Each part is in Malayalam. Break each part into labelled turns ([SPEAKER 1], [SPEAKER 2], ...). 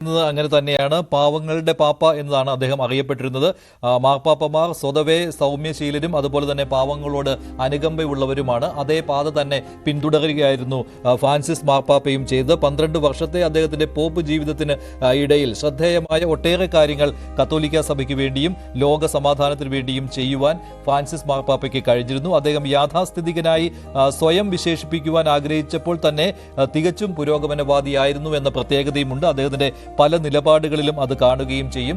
[SPEAKER 1] അങ്ങനെ തന്നെയാണ്. പാവങ്ങളുടെ പാപ്പ എന്നതാണ് അദ്ദേഹം അറിയപ്പെട്ടിരുന്നത്. മാർപ്പാപ്പമാർ സ്വതവേ സൗമ്യശീലരും അതുപോലെ തന്നെ പാവങ്ങളോട് അനുകമ്പയുള്ളവരുമാണ്. അതേ പാത തന്നെ പിന്തുടരുകയായിരുന്നു ഫ്രാൻസിസ് മാർപ്പാപ്പയും ചെയ്ത് 12 വർഷത്തെ അദ്ദേഹത്തിന്റെ പോപ്പ് ജീവിതത്തിന് ഇടയിൽ ശ്രദ്ധേയമായ ഒട്ടേറെ കാര്യങ്ങൾ കത്തോലിക്ക സഭയ്ക്ക് വേണ്ടിയും ലോക സമാധാനത്തിന് വേണ്ടിയും ചെയ്യുവാൻ ഫ്രാൻസിസ് മാർപ്പാപ്പയ്ക്ക് കഴിഞ്ഞിരുന്നു. അദ്ദേഹം യാഥാസ്ഥിതികനായി സ്വയം വിശേഷിപ്പിക്കുവാൻ ആഗ്രഹിച്ചപ്പോൾ തന്നെ തികച്ചും പുരോഗമനവാദിയായിരുന്നു എന്ന പ്രത്യേകതയുമുണ്ട്. അദ്ദേഹത്തിന്റെ പല നിലപാടുകളിലും അത് കാണുകയും ചെയ്യും.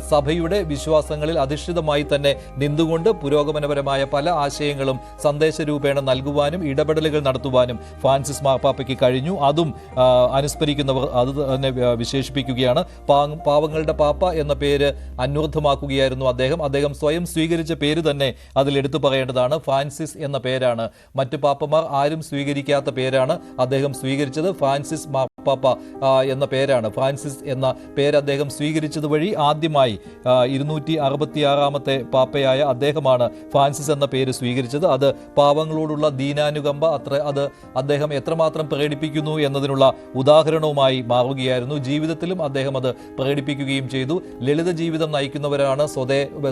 [SPEAKER 1] സഭയുടെ വിശ്വാസങ്ങളിൽ അധിഷ്ഠിതമായി തന്നെ നിന്നുകൊണ്ട് പുരോഗമനപരമായ പല ആശയങ്ങളും സന്ദേശരൂപേണ നൽകുവാനും ഇടപെടലുകൾ നടത്തുവാനും ഫ്രാൻസിസ് മാർപ്പാപ്പയ്ക്ക് കഴിഞ്ഞു. അതും അനുസ്മരിക്കുന്നവർ അത് തന്നെ വിശേഷിപ്പിക്കുകയാണ്. പാവങ്ങളുടെ പാപ്പ എന്ന പേര് അന്വർത്ഥമാക്കുകയായിരുന്നു അദ്ദേഹം സ്വയം സ്വീകരിച്ച പേര് തന്നെ അതിൽ എടുത്തു പറയേണ്ടതാണ്. ഫ്രാൻസിസ് എന്ന പേരാണ്. മറ്റു പാപ്പമാർ ആരും സ്വീകരിക്കാത്ത പേരാണ് അദ്ദേഹം സ്വീകരിച്ചത്. ഫ്രാൻസിസ് മാർപ്പാപ്പ എന്ന പേരാണ്. ഫ്രാൻസിസ് എന്ന പേര് അദ്ദേഹം സ്വീകരിച്ചത് വഴി ആദ്യമായി 266-ാമത്തെ പാപ്പയായ അദ്ദേഹമാണ് ഫ്രാൻസിസ് എന്ന പേര് സ്വീകരിച്ചത്. അത് പാവങ്ങളോടുള്ള ദീനാനുകമ്പ അത് അദ്ദേഹം എത്രമാത്രം പ്രകടിപ്പിക്കുന്നു എന്നതിനുള്ള ഉദാഹരണവുമായി മാറുകയായിരുന്നു. ജീവിതത്തിലും അദ്ദേഹം അത് പ്രകടിപ്പിക്കുകയും ചെയ്തു. ലളിത ജീവിതം നയിക്കുന്നവരാണ്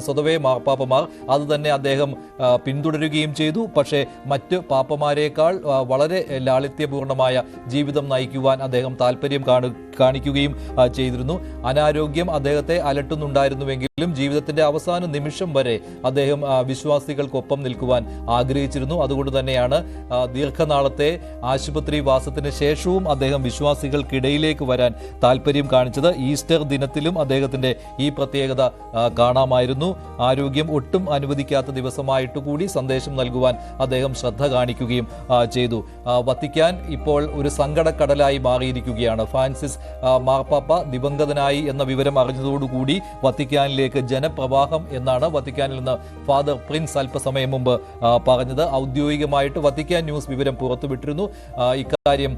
[SPEAKER 1] സ്വതവേ മാർപ്പാപ്പമാർ. അത് തന്നെ അദ്ദേഹം പിന്തുടരുകയും ചെയ്തു. പക്ഷേ മറ്റ് പാപ്പമാരേക്കാൾ വളരെ ലാളിത്യപൂർണമായ ജീവിതം നയിക്കുവാൻ അദ്ദേഹം താല്പര്യം കാണിക്കുകയും ചെയ്തിരുന്നു. അനാരോഗ്യം അദ്ദേഹത്തെ അലട്ടുന്നുണ്ടായിരുന്നുവെങ്കിലും ജീവിതത്തിന്റെ അവസാന നിമിഷം വരെ അദ്ദേഹം വിശ്വാസികൾക്കൊപ്പം നിൽക്കുവാൻ ആഗ്രഹിച്ചിരുന്നു. അതുകൊണ്ട് തന്നെയാണ് ദീർഘനാളത്തെ ആശുപത്രി വാസത്തിന് ശേഷവും അദ്ദേഹം വിശ്വാസികൾക്കിടയിലേക്ക് വരാൻ താല്പര്യം കാണിച്ചത്. ഈസ്റ്റർ ദിനത്തിലും അദ്ദേഹത്തിന്റെ ഈ പ്രത്യേകത കാണാമായിരുന്നു. ആരോഗ്യം ഒട്ടും അനുവദിക്കാത്ത ദിവസമായിട്ട് കൂടി സന്ദേശം നൽകുവാൻ അദ്ദേഹം ശ്രദ്ധ കാണിക്കുകയും ചെയ്തു. വത്തിക്കാൻ ഇപ്പോൾ ഒരു സങ്കടക്കടലായി മാറിയിരിക്കുകയാണ്. ഫ്രാൻസിസ് മാർപ്പാപ്പ ദിവംഗതനായി എന്ന വിവരം അറിഞ്ഞതോടുകൂടി വത്തിക്കാനിലേക്ക് ജനപ്രവാഹം എന്നാണ് വത്തിക്കാനിൽ നിന്ന് ഫാദർ പ്രിൻസ് അല്പസമയം മുമ്പ് പറഞ്ഞത്. ഔദ്യോഗികമായിട്ട് വത്തിക്കാൻ ന്യൂസ് വിവരം പുറത്തുവിട്ടിരുന്നു. ഇക്കാര്യം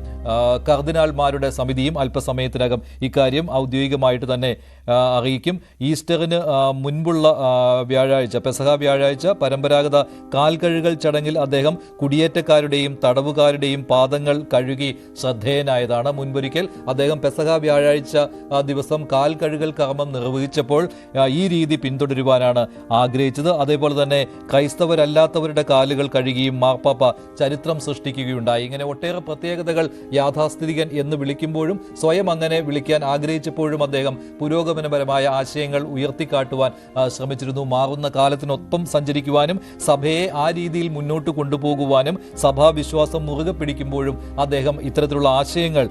[SPEAKER 1] കർദിനാൾമാരുടെ സമിതിയും അല്പസമയത്തിനകം ഇക്കാര്യം ഔദ്യോഗികമായിട്ട് തന്നെ അറിയിക്കും. ഈസ്റ്ററിന് മുൻപുള്ള വ്യാഴാഴ്ച, പെസഹ വ്യാഴാഴ്ച പരമ്പരാഗത കാൽകഴുകൽ ചടങ്ങിൽ അദ്ദേഹം കുടിയേറ്റക്കാരുടെയും തടവുകാരുടെയും പാദങ്ങൾ കഴുകി ശ്രദ്ധേയനായതാണ്. മുൻപൊരിക്കൽ അദ്ദേഹം പെസഹ വ്യാഴാഴ്ച ദിവസം കാൽ കഴുകൽ കർമ്മം നിർവഹിച്ചപ്പോൾ ഈ രീതി പിന്തുടരുവാനാണ് ആഗ്രഹിച്ചത്. അതേപോലെ തന്നെ ക്രൈസ്തവരല്ലാത്തവരുടെ കാലുകൾ കഴുകിയും മാർപ്പാപ്പ ചരിത്രം സൃഷ്ടിക്കുകയുണ്ടായി. ഇങ്ങനെ ഒട്ടേറെ പ്രത്യേകതകൾ യാഥാസ്ഥിതികൻ എന്ന് വിളിക്കുമ്പോഴും സ്വയം അങ്ങനെ വിളിക്കാൻ ആഗ്രഹിച്ചപ്പോഴും അദ്ദേഹം പുരോഗമനപരമായ ആശയങ്ങൾ ഉയർത്തിക്കാട്ടുവാൻ ശ്രമിച്ചിരുന്നു. മാറുന്ന കാലത്തിനൊപ്പം സഞ്ചരിക്കുവാനും സഭയെ ആ രീതിയിൽ മുന്നോട്ട് കൊണ്ടുപോകുവാനും സഭാവിശ്വാസം മുറുകെ പിടിക്കുമ്പോഴും അദ്ദേഹം ഇത്തരത്തിലുള്ള ആശയങ്ങൾ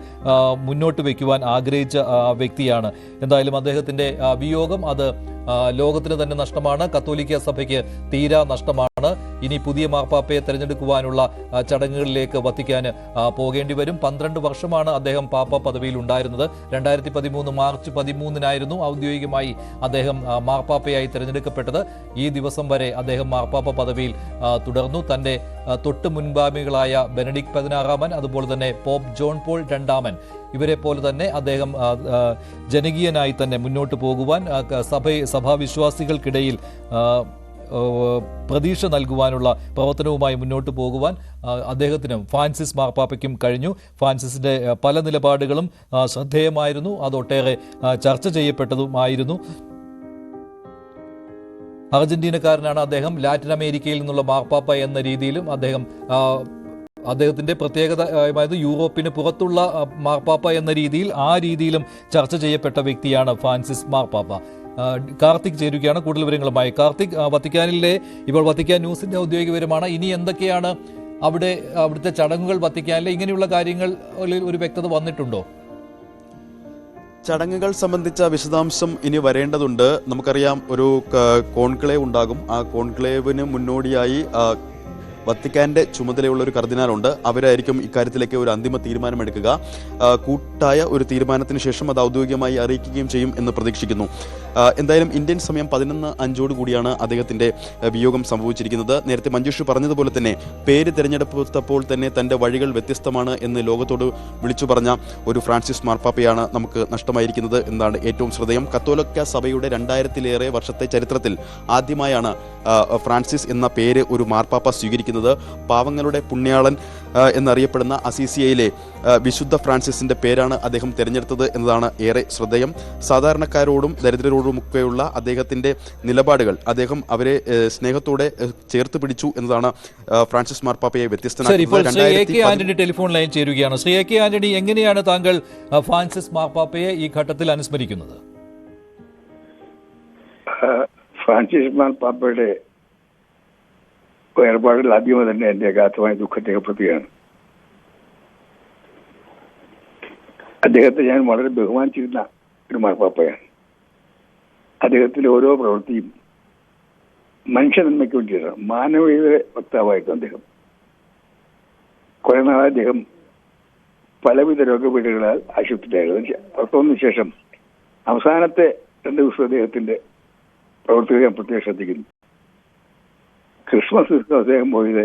[SPEAKER 1] മുന്നോട്ട് വയ്ക്കുവാൻ ആഗ്രഹിച്ച വ്യക്തിയാണ്. എന്തായാലും അദ്ദേഹത്തിന്റെ വിയോഗം അത് ലോകത്തിന് തന്നെ നഷ്ടമാണ്. കത്തോലിക്ക സഭയ്ക്ക് തീരാ നഷ്ടമാണ്. ഇനി പുതിയ മാർപ്പാപ്പയെ തെരഞ്ഞെടുക്കുവാനുള്ള ചടങ്ങുകളിലേക്ക് വത്തിക്കാൻ പോകേണ്ടി വരും. 12 വർഷമാണ് അദ്ദേഹം പാപ്പ പദവിയിൽ ഉണ്ടായിരുന്നത്. 2013 മാർച്ച് 13-നായിരുന്നു ഔദ്യോഗികമായി അദ്ദേഹം മാർപ്പാപ്പയായി തെരഞ്ഞെടുക്കപ്പെട്ടത്. ഈ ദിവസം വരെ അദ്ദേഹം മാർപ്പാപ്പ പദവിയിൽ തുടർന്നു. തന്റെ തൊട്ട് മുൻഗാമികളായ ബെനഡിക്ട് 16 അതുപോലെ തന്നെ പോപ്പ് ജോൺ പോൾ 2 ഇവരെ പോലെ തന്നെ അദ്ദേഹം ജനകീയനായി തന്നെ മുന്നോട്ട് പോകുവാൻ സഭാവിശ്വാസികൾക്കിടയിൽ പ്രതീക്ഷ നൽകുവാനുള്ള പ്രവർത്തനവുമായി മുന്നോട്ട് പോകുവാൻ അദ്ദേഹത്തിനും ഫ്രാൻസിസ് മാർപ്പാപ്പയ്ക്കും കഴിഞ്ഞു. ഫ്രാൻസിസിന്റെ പല നിലപാടുകളും ശ്രദ്ധേയമായിരുന്നു. അതൊട്ടേറെ ചർച്ച ചെയ്യപ്പെട്ടതുമായിരുന്നു. അർജന്റീനക്കാരനാണ് അദ്ദേഹം. ലാറ്റിൻ അമേരിക്കയിൽ നിന്നുള്ള മാർപ്പാപ്പ എന്ന രീതിയിലും അദ്ദേഹത്തിന്റെ പ്രത്യേകത യൂറോപ്പിന് പുറത്തുള്ള മാർപ്പാപ്പ എന്ന രീതിയിൽ ആ രീതിയിലും ചർച്ച ചെയ്യപ്പെട്ട വ്യക്തിയാണ് ഫ്രാൻസിസ് മാർപ്പാപ്പ. കാർത്തിക് ചേരുകയാണ് കൂടുതൽ വിവരങ്ങളുമായി. കാർത്തിക്, ഇപ്പോൾ വത്തിക്കാൻ ന്യൂസിന്റെ ഔദ്യോഗിക വിവരമാണ്. ഇനി എന്തൊക്കെയാണ് അവിടുത്തെ ചടങ്ങുകൾ വത്തിക്കാനിലെ ഇങ്ങനെയുള്ള കാര്യങ്ങൾ ഒരു വ്യക്തത വന്നിട്ടുണ്ടോ?
[SPEAKER 2] ചടങ്ങുകൾ സംബന്ധിച്ച വിശദാംശം ഇനി വരേണ്ടതുണ്ട്. നമുക്കറിയാം, ഒരു കോൺക്ലേവ് ഉണ്ടാകും. ആ കോൺക്ലേവിന് മുന്നോടിയായി വത്തിക്കാൻ്റെ ചുമതലയുള്ള ഒരു കർദിനാലുണ്ട്. അവരായിരിക്കും ഇക്കാര്യത്തിലേക്ക് ഒരു അന്തിമ തീരുമാനമെടുക്കുക. കൂട്ടായ ഒരു തീരുമാനത്തിന് ശേഷം അത് ഔദ്യോഗികമായി അറിയിക്കുകയും ചെയ്യും എന്ന് പ്രതീക്ഷിക്കുന്നു. എന്തായാലും ഇന്ത്യൻ സമയം 11:05 കൂടിയാണ് അദ്ദേഹത്തിൻ്റെ വിയോഗം സംഭവിച്ചിരിക്കുന്നത്. നേരത്തെ മഞ്ജുഷ് പറഞ്ഞതുപോലെ തന്നെ പേര് തിരഞ്ഞെടുത്തപ്പോൾ തന്നെ തൻ്റെ വഴികൾ വ്യത്യസ്തമാണ് എന്ന് ലോകത്തോട് വിളിച്ചു പറഞ്ഞ ഒരു ഫ്രാൻസിസ് മാർപ്പാപ്പയാണ് നമുക്ക് നഷ്ടമായിരിക്കുന്നത് എന്നാണ് ഏറ്റവും ശ്രദ്ധേയം. കത്തോലിക്ക സഭയുടെ 2000-ലേറെ വർഷത്തെ ചരിത്രത്തിൽ ആദ്യമായാണ് ഫ്രാൻസിസ് എന്ന പേര് ഒരു മാർപ്പാപ്പ സ്വീകരിക്കുന്നത്. അനുസ്മരിക്കുന്നത്. പാവങ്ങളുടെ പുണ്യാളൻ എന്നറിയപ്പെടുന്ന അസീസിയയിലെ വിശുദ്ധ ഫ്രാൻസിസിന്റെ പേരാണ് അദ്ദേഹം തിരഞ്ഞെടുത്തത് എന്നതാണ് ഏറെ ശ്രദ്ധേയം. സാധാരണക്കാരോടും ദരിദ്രരോടുമൊക്കെയുള്ള അദ്ദേഹത്തിന്റെ നിലപാടുകൾ, അദ്ദേഹം അവരെ സ്നേഹത്തോടെ ചേർത്ത് പിടിച്ചു എന്നതാണ് ഫ്രാൻസിസ് മാർപ്പാപ്പയെ വ്യത്യസ്തനാക്കുന്നത്.
[SPEAKER 1] ആന്റണി ടെലിഫോൺ ലൈൻ ചേരുകയാണ്. ശ്രീ എ കെ ആന്റണി, എങ്ങനെയാണ് താങ്കൾ ഫ്രാൻസിസ് മാർപ്പാപ്പയെ ഈ ഘട്ടത്തിൽ അനുസ്മരിക്കുന്നത്?
[SPEAKER 3] ഫ്രാൻസിസ് മാർപ്പാപ്പയുടെ വേർപാടിൽ ആദ്യമേ തന്നെ എന്റെ അഗാധമായ ദുഃഖം രേഖപ്പെടുത്തുകയാണ്. അദ്ദേഹത്തെ ഞാൻ വളരെ ബഹുമാനിച്ചിരുന്ന ഒരു മാർപ്പാപ്പയാണ്. അദ്ദേഹത്തിന്റെ ഓരോ പ്രവൃത്തിയും മനുഷ്യ നന്മയ്ക്ക് വേണ്ടിയാണ്. മാനവീയത വക്താവായിരുന്നു അദ്ദേഹം. കുറെ നാളെ അദ്ദേഹം പലവിധ രോഗപീഠകളാൽ ആശുപത്രിയിലായിരുന്നു. പുറത്തുവന്ന ശേഷം അവസാനത്തെ 2 ദിവസം അദ്ദേഹത്തിന്റെ പ്രവർത്തികൾ ഞാൻ പ്രത്യേകം ശ്രദ്ധിക്കുന്നു. ക്രിസ്മസ് ദിവസം അദ്ദേഹം പോയത്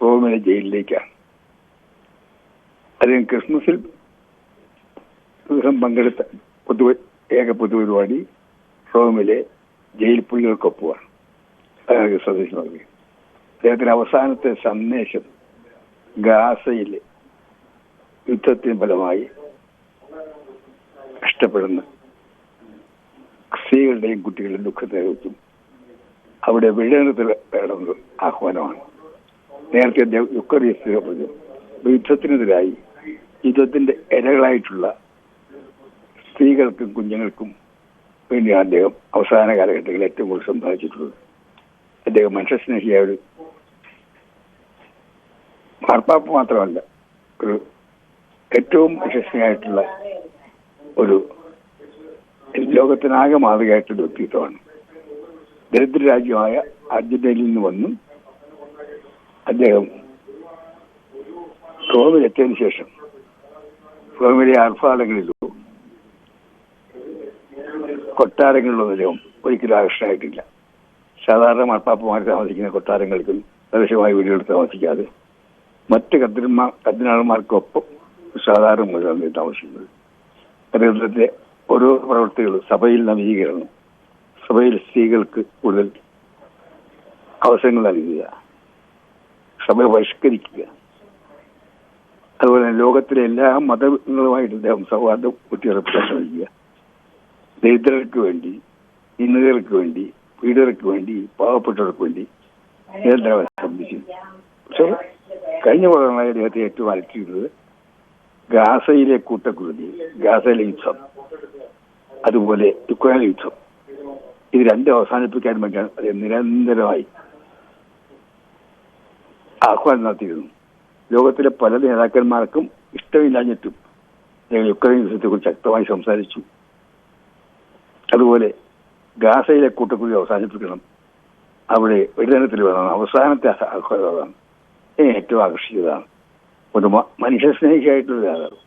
[SPEAKER 3] റോമിലെ ജയിലിലേക്കാണ്. അദ്ദേഹം ക്രിസ്മസിൽ ദിവസം പങ്കെടുത്ത പൊതുപരിപാടി റോമിലെ ജയിൽ പുള്ളികൾക്കൊപ്പമാണ്. അതാണ് സന്ദേശം നൽകി. അദ്ദേഹത്തിന്റെ അവസാനത്തെ സന്ദേശം ഗാസയിലെ യുദ്ധത്തിന് ഫലമായി കഷ്ടപ്പെടുന്ന സ്ത്രീകളുടെയും കുട്ടികളുടെയും ദുഃഖത്തെ കുറിച്ചും അവിടെ വിഴുന്നത്തിൽ വേണമെന്ന ആഹ്വാനമാണ്. നേരത്തെ അദ്ദേഹം യുക്രൈൻ പറഞ്ഞു. യുദ്ധത്തിനെതിരായി യുദ്ധത്തിന്റെ ഇരകളായിട്ടുള്ള സ്ത്രീകൾക്കും കുഞ്ഞുങ്ങൾക്കും വേണ്ടിയാണ് അദ്ദേഹം അവസാന കാലഘട്ടങ്ങളിൽ ഏറ്റവും കൂടുതൽ സംസാരിച്ചിട്ടുള്ളത്. അദ്ദേഹം മനുഷ്യസ്നേഹിയായ ഒരു മാർപ്പാപ്പ മാത്രമല്ല, ഒരു ഏറ്റവും മനുഷ്യസ്നേഹിയായിട്ടുള്ള ഒരു ലോകത്തിനാകെ മാതൃകയായിട്ടൊരു വ്യക്തിത്വമാണ്. ദരിദ്ര രാജ്യമായ അർജന്റീനയിൽ നിന്ന് വന്നു അദ്ദേഹം റോമിലെത്തിയതിനു ശേഷം റോമിലെ ആർഭാടങ്ങളിലോ കൊട്ടാരങ്ങളിലോ അദ്ദേഹം ഒരിക്കലും ആകർഷണമായിട്ടില്ല. സാധാരണ മാർപ്പാപ്പമാർ താമസിക്കുന്ന കൊട്ടാരങ്ങൾക്കും പ്രദേശമായി വീടുകളിൽ താമസിക്കാതെ മറ്റ് കർദിനാൾമാർക്കൊപ്പം സാധാരണ മുഴുവൻ താമസിക്കുന്നത്. അദ്ദേഹത്തിന്റെ ഓരോ പ്രവൃത്തികളും സഭയിൽ നവീകരണം, സഭയിൽ സ്ത്രീകൾക്ക് കൂടുതൽ അവസരങ്ങൾ നൽകുക, സഭയെ പരിഷ്കരിക്കുക, അതുപോലെ ലോകത്തിലെ എല്ലാ മതങ്ങളുമായിട്ട് അദ്ദേഹം സൗഹാർദ്ദം ഊട്ടിയുറപ്പിക്കാൻ ശ്രമിക്കുക. ദരിദ്രർക്ക് വേണ്ടി, ഇന്നുകൾക്ക് വേണ്ടി, പീഡിതർക്ക് വേണ്ടി, പാവപ്പെട്ടവർക്ക് വേണ്ടി നിരന്തരം ശ്രമിച്ചു. പക്ഷേ കഴിഞ്ഞ വർഷങ്ങളായി അദ്ദേഹത്തെ ഏറ്റവും അലട്ടിയിരുന്നത് ഗാസയിലെ കൂട്ടക്കുരുതി, ഗാസയിലെ യുദ്ധം, അതുപോലെ യുക്രൈൻ യുദ്ധം, ഇത് 2 അവസാനിപ്പിക്കാൻ വേണ്ടിയാണ് അദ്ദേഹം നിരന്തരമായി ആഹ്വാനം നടത്തിയിരുന്നു. ലോകത്തിലെ പല നേതാക്കന്മാർക്കും ഇഷ്ടമില്ലാഞ്ഞിട്ടും അദ്ദേഹം യുക്രൈൻ യുദ്ധത്തെക്കുറിച്ച് ശക്തമായി സംസാരിച്ചു. അതുപോലെ ഗാസയിലെ കൂട്ടക്കുരുതി അവസാനിപ്പിക്കണം, അവിടെ വെടിനിർത്തൽ വേണം. അവസാനത്തെ ആഹ്വാനം ഏറ്റവും ആകർഷിച്ചതാണ്. ഒരു മനുഷ്യസ്നേഹിയായിട്ടുള്ള നേതാവ്.